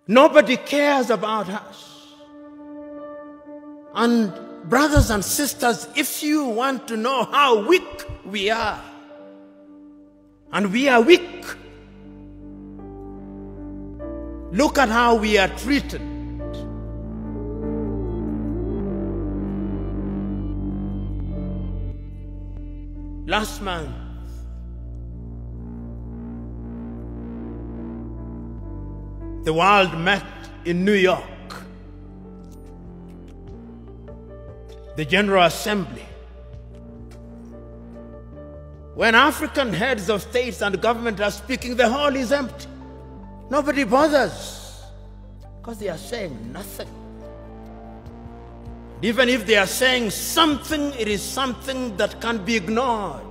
Nobody cares about us. And brothers and sisters, if you want to know how weak we are, and we are weak, look at how we are treated. Last month, the world met in New York. The General Assembly. When African heads of states and government are speaking, the hall is empty. Nobody bothers because they are saying nothing. Even if they are saying something, it is something that can be ignored.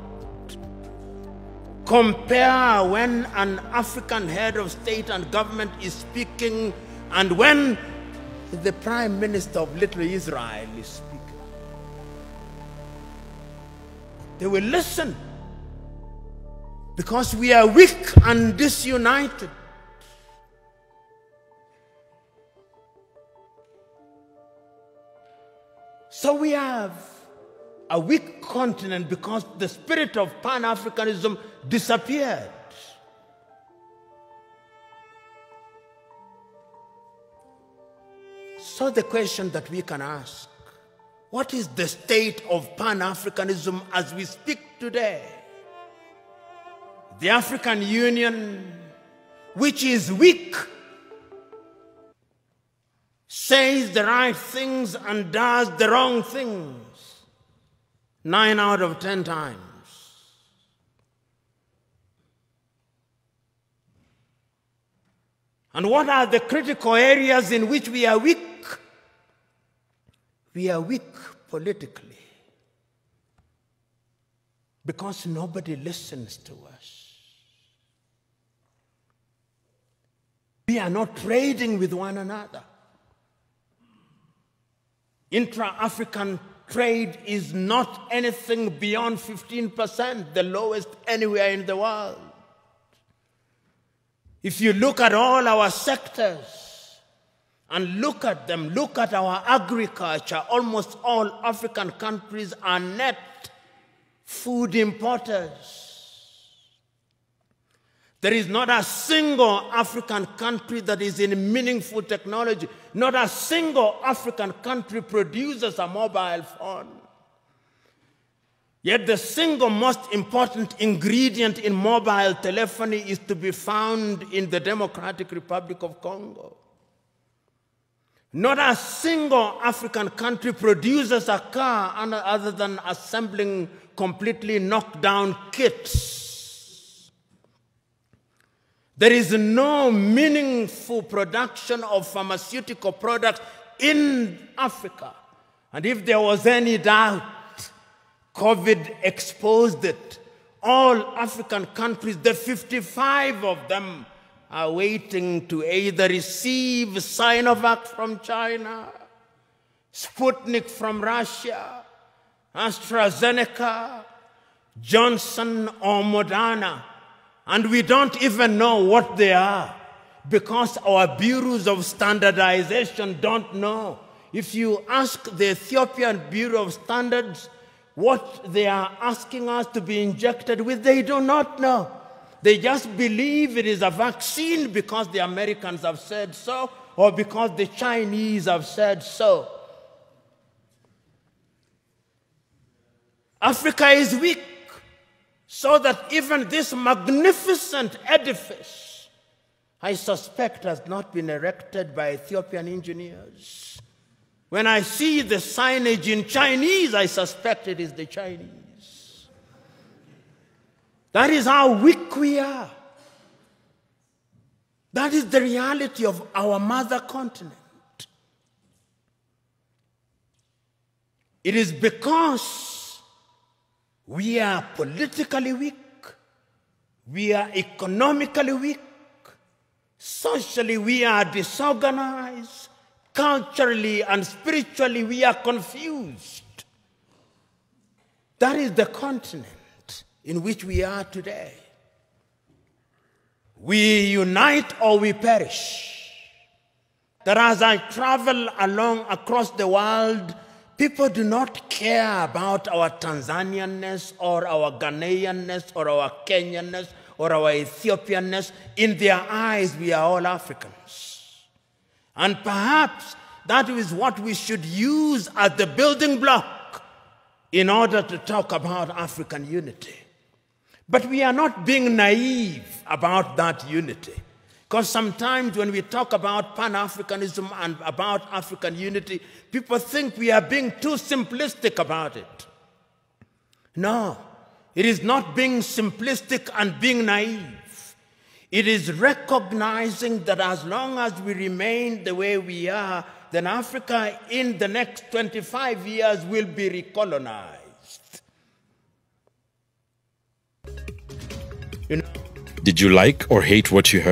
Compare when an African head of state and government is speaking and when the Prime Minister of Little Israel is speaking. They will listen because we are weak and disunited. So we have a weak continent because the spirit of Pan Africanism disappeared. So the question that we can ask, what is the state of Pan Africanism as we speak today? The African Union, which is weak, says the right things and does the wrong things 9 out of 10 times. And what are the critical areas in which we are weak? We are weak politically because nobody listens to us. We are not trading with one another. Intra-African trade is not anything beyond 15%, the lowest anywhere in the world. If you look at all our sectors and look at them, look at our agriculture, almost all African countries are net food importers. There is not a single African country that is in meaningful technology. Not a single African country produces a mobile phone. Yet the single most important ingredient in mobile telephony is to be found in the Democratic Republic of Congo. Not a single African country produces a car other than assembling completely knocked down kits. There is no meaningful production of pharmaceutical products in Africa. And if there was any doubt, COVID exposed it. All African countries, the 55 of them, are waiting to either receive Sinovac from China, Sputnik from Russia, AstraZeneca, Johnson or Moderna. And we don't even know what they are because our bureaus of standardization don't know. If you ask the Ethiopian Bureau of Standards what they are asking us to be injected with, they do not know. They just believe it is a vaccine because the Americans have said so or because the Chinese have said so. Africa is weak. So that even this magnificent edifice, I suspect, has not been erected by Ethiopian engineers. When I see the signage in Chinese, I suspect it is the Chinese. That is how weak we are. That is the reality of our mother continent. It is because we are politically weak, we are economically weak, socially we are disorganized, culturally and spiritually we are confused. That is the continent in which we are today. We unite or we perish. that as I travel across the world, people do not care about our Tanzanianness or our Ghanaianness or our Kenyanness or our Ethiopianness. In their eyes, we are all Africans. And perhaps that is what we should use as the building block in order to talk about African unity. But we are not being naive about that unity. Because sometimes when we talk about Pan Africanism and about African unity, people think we are being too simplistic about it. No, it is not being simplistic and being naive. It is recognizing that as long as we remain the way we are, then Africa in the next 25 years will be recolonized. Did you like or hate what you heard?